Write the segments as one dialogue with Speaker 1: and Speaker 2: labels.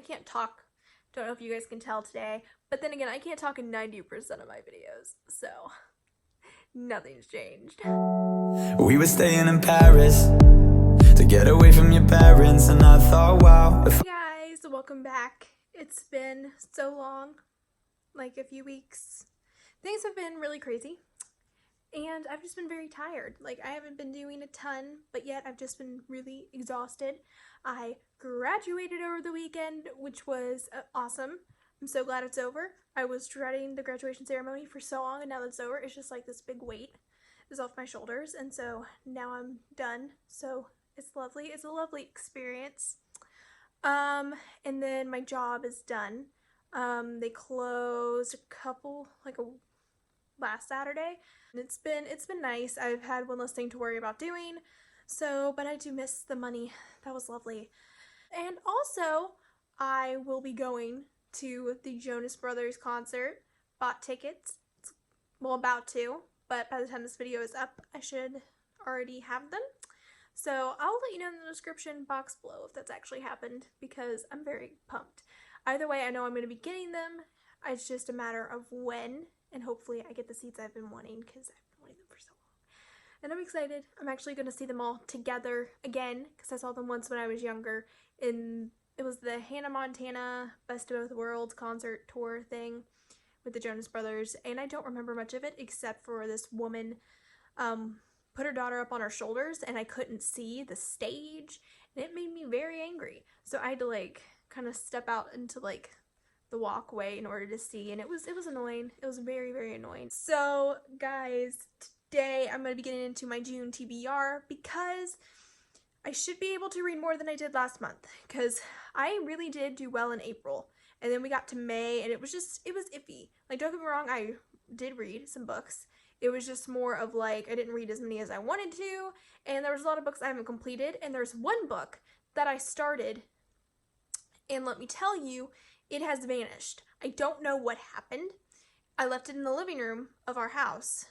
Speaker 1: I can't talk. Don't know if you guys can tell today, but then again, I can't talk in 90% of my videos, so nothing's changed.
Speaker 2: We were staying in Paris to get away from your parents, and I thought, wow.
Speaker 1: Hey guys, welcome back. It's been so long, like a few weeks. Things have been really crazy, and I've just been very tired. Like, I haven't been doing a ton, but yet I've just been really exhausted. I graduated over the weekend, which was awesome. I'm so glad it's over. I was dreading the graduation ceremony for so long, and now that it's over, it's just like this big weight is off my shoulders, and so now I'm done. So it's lovely. It's a lovely experience. And then my job is done. They closed last Saturday, and it's been nice. I've had one less thing to worry about doing. So, but I do miss the money. That was lovely. And also, I will be going to the Jonas Brothers concert. Bought tickets. Well, about to, but by the time this video is up, I should already have them. So I'll let you know in the description box below if that's actually happened, because I'm very pumped. Either way, I know I'm going to be getting them. It's just a matter of when, and hopefully I get the seats I've been wanting, because I've been wanting them for so long. And I'm excited. I'm actually going to see them all together again, because I saw them once when I was younger. It was the Hannah Montana Best of Both Worlds concert tour thing with the Jonas Brothers, and I don't remember much of it except for this woman put her daughter up on her shoulders, and I couldn't see the stage, and it made me very angry. So I had to like kind of step out into like the walkway in order to see, and it was annoying. It was very, very annoying. So guys, today I'm going to be getting into my June TBR because I should be able to read more than I did last month, because I really did do well in April, and then we got to May and it was iffy. Like, don't get me wrong, I did read some books. It was just more of like, I didn't read as many as I wanted to, and there was a lot of books I haven't completed, and there's one book that I started, and let me tell you, it has vanished. I don't know what happened. I left it in the living room of our house,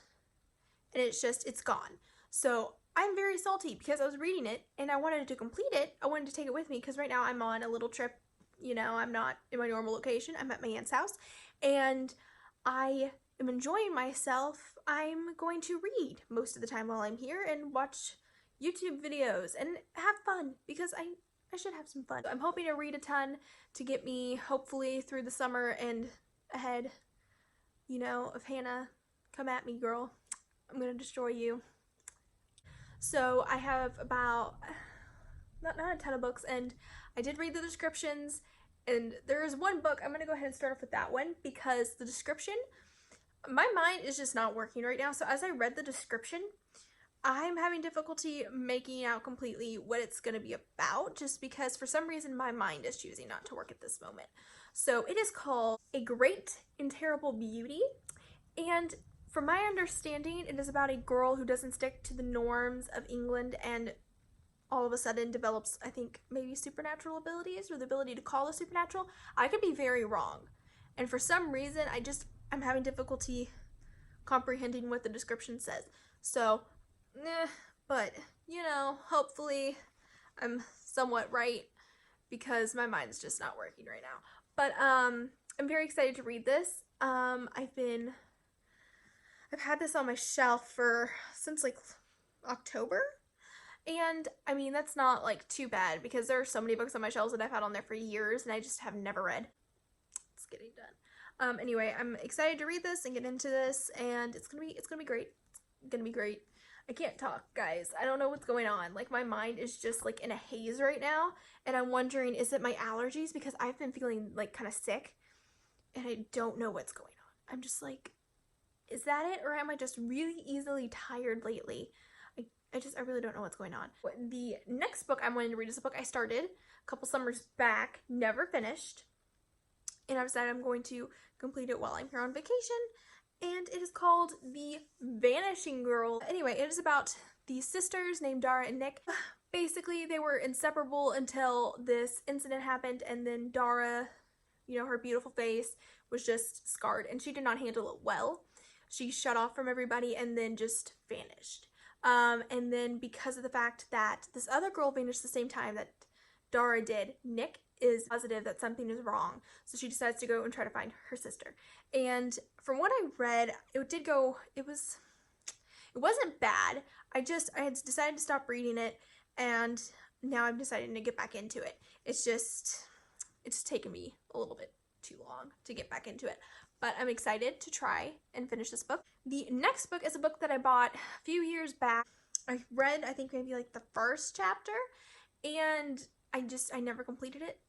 Speaker 1: and it's gone. So I'm very salty because I was reading it, and I wanted to complete it. I wanted to take it with me, because right now I'm on a little trip. You know, I'm not in my normal location. I'm at my aunt's house, and I am enjoying myself. I'm going to read most of the time while I'm here and watch YouTube videos and have fun, because I should have some fun. I'm hoping to read a ton to get me hopefully through the summer and ahead, you know, of Hannah. Come at me, girl. I'm gonna destroy you. So I have about not a ton of books, and I did read the descriptions, and there is one book. I'm gonna go ahead and start off with that one, because the description, my mind is just not working right now. So as I read the description, I'm having difficulty making out completely what it's going to be about, just because for some reason my mind is choosing not to work at this moment. So it is called A Great and Terrible Beauty, and from my understanding, it is about a girl who doesn't stick to the norms of England and all of a sudden develops, I think, maybe supernatural abilities, or the ability to call the supernatural. I could be very wrong, and for some reason I'm having difficulty comprehending what the description says. So but you know, hopefully I'm somewhat right, because my mind's just not working right now. But I'm very excited to read this. I've had this on my shelf since like October, and I mean, that's not like too bad, because there are so many books on my shelves that I've had on there for years and I just have never read. It's getting done. Anyway, I'm excited to read this and get into this, and it's gonna be great. It's gonna be great. I can't talk, guys. I don't know what's going on. Like, my mind is just like in a haze right now, and I'm wondering, is it my allergies? Because I've been feeling like kind of sick, and I don't know what's going on. I'm just like, is that it, or am I just really easily tired lately? I really don't know what's going on. The next book I'm wanting to read is a book I started a couple summers back, never finished, and I've decided I'm going to complete it while I'm here on vacation, and it is called The Vanishing Girl. Anyway, it is about these sisters named Dara and Nick. Basically, they were inseparable until this incident happened, and then Dara, you know, her beautiful face was just scarred, and she did not handle it well. She shut off from everybody and then just vanished. And then because of the fact that this other girl vanished the same time that Dara did, Nick is positive that something is wrong. So she decides to go and try to find her sister. And from what I read, it wasn't bad. I had decided to stop reading it, and now I'm deciding to get back into it. It's just taken me a little bit too long to get back into it. But I'm excited to try and finish this book. The next book is a book that I bought a few years back. I read, I think, maybe like the first chapter, and I never completed it.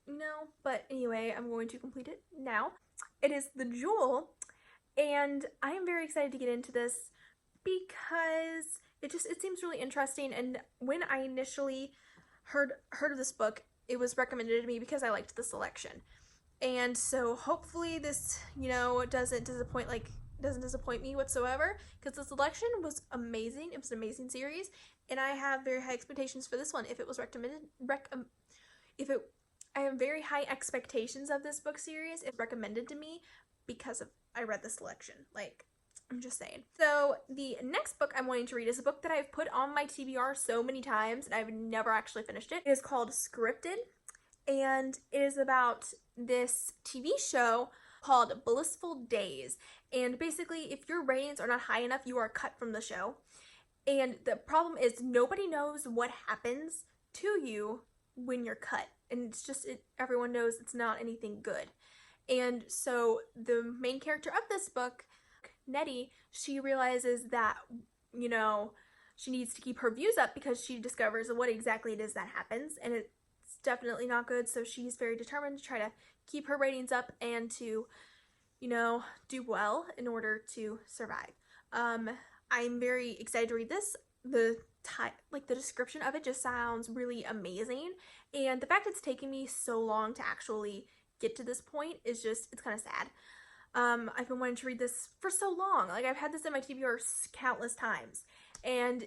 Speaker 1: No, but anyway, I'm going to complete it now. It is The Jewel, and I am very excited to get into this because it seems really interesting. And when I initially heard of this book, it was recommended to me because I liked the selection. And so hopefully this, doesn't disappoint me whatsoever, because the selection was amazing. It was an amazing series, and I have very high expectations for this one. If it was recommended, I have very high expectations of this book series if recommended to me because I read the selection. Like, I'm just saying. So the next book I'm wanting to read is a book that I've put on my TBR so many times, and I've never actually finished it. It is called Scripted, and it is about this TV show called Blissful Days. And basically, if your ratings are not high enough, you are cut from the show. And the problem is nobody knows what happens to you when you're cut. And everyone knows it's not anything good. And so the main character of this book, Nettie, she realizes that, she needs to keep her views up because she discovers what exactly it is that happens. And it's definitely not good. So she's very determined to try to keep her ratings up and to, do well in order to survive. I'm very excited to read this. The description of it just sounds really amazing, and the fact it's taken me so long to actually get to this point is it's kind of sad. I've been wanting to read this for so long. Like, I've had this in my TBR countless times, and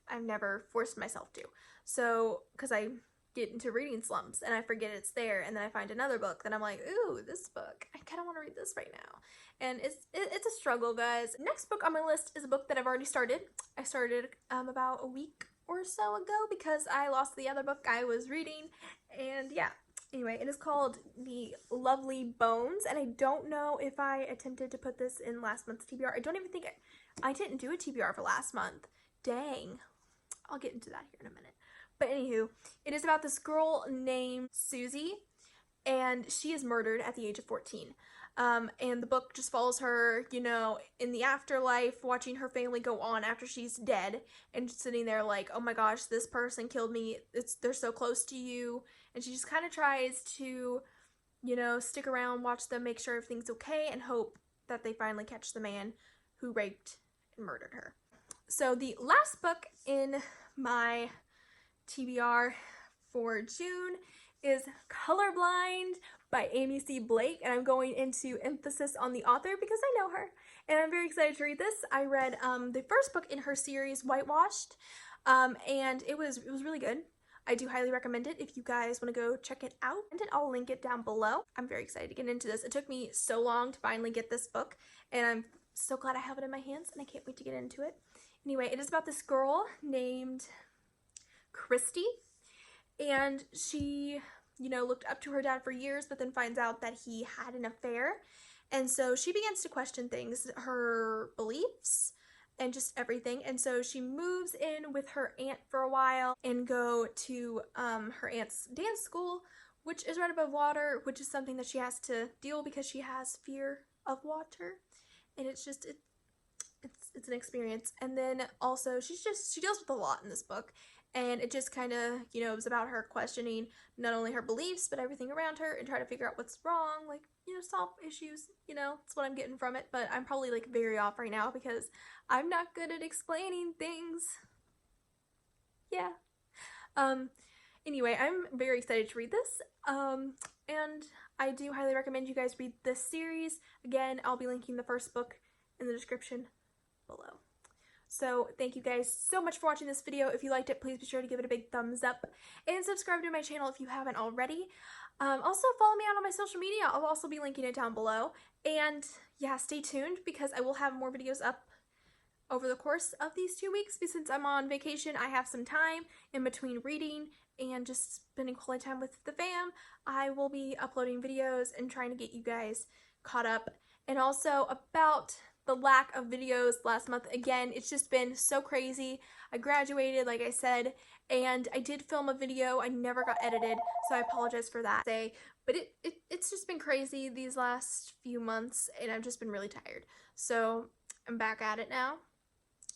Speaker 1: I've never forced myself to. So, because I get into reading slumps and I forget it's there, and then I find another book, then I'm like, ooh, this book, I kind of want to read this right now. And it's a struggle, guys. Next book on my list is a book that I've already started. I started about a week or so ago because I lost the other book I was reading, and yeah. Anyway, it is called The Lovely Bones, and I don't know if I attempted to put this in last month's TBR. I don't even think I didn't do a TBR for last month. Dang. I'll get into that here in a minute. But anywho, it is about this girl named Susie, and she is murdered at the age of 14. And the book just follows her, in the afterlife, watching her family go on after she's dead, and sitting there like, oh my gosh, this person killed me. They're so close to you. And she just kind of tries to, stick around, watch them, make sure everything's okay, and hope that they finally catch the man who raped and murdered her. So the last book in my TBR for June is Colorblind by Amy C. Blake, and I'm going into emphasis on the author because I know her, and I'm very excited to read this. I read the first book in her series, Whitewashed, and it was really good. I do highly recommend it if you guys want to go check it out, and I'll link it down below. I'm very excited to get into this. It took me so long to finally get this book, and I'm so glad I have it in my hands, and I can't wait to get into it. Anyway, it is about this girl named Christy, and she, looked up to her dad for years, but then finds out that he had an affair, and so she begins to question things, her beliefs, and just everything. And so she moves in with her aunt for a while and go to her aunt's dance school, which is right above water, which is something that she has to deal because she has fear of water, and it's an experience. And then also she deals with a lot in this book, and it just kind of, it was about her questioning not only her beliefs but everything around her and try to figure out what's wrong, like, solve issues. That's what I'm getting from it, but I'm probably like very off right now because I'm not good at explaining things. Yeah. Anyway, I'm very excited to read this, and I do highly recommend you guys read this series. Again, I'll be linking the first book in the description below. So thank you guys so much for watching this video. If you liked it, please be sure to give it a big thumbs up and subscribe to my channel if you haven't already. Also follow me out on my social media. I'll also be linking it down below. And yeah, stay tuned because I will have more videos up over the course of these 2 weeks. Because since I'm on vacation, I have some time in between reading and just spending quality time with the fam. I will be uploading videos and trying to get you guys caught up. And also about the lack of videos last month, again, it's just been so crazy. I graduated, like I said, and I did film a video. I never got edited, so I apologize for that. But it's just been crazy these last few months, and I've just been really tired. So I'm back at it now.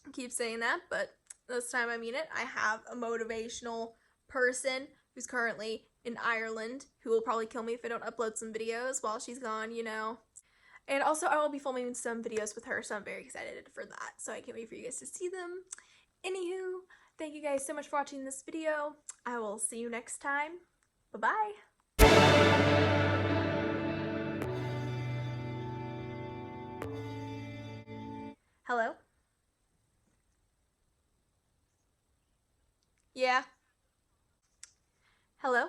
Speaker 1: I keep saying that, but this time I mean it. I have a motivational person who's currently in Ireland who will probably kill me if I don't upload some videos while she's gone, you know. And also, I will be filming some videos with her, so I'm very excited for that. So I can't wait for you guys to see them. Anywho, thank you guys so much for watching this video. I will see you next time. Bye-bye. Hello? Yeah? Hello?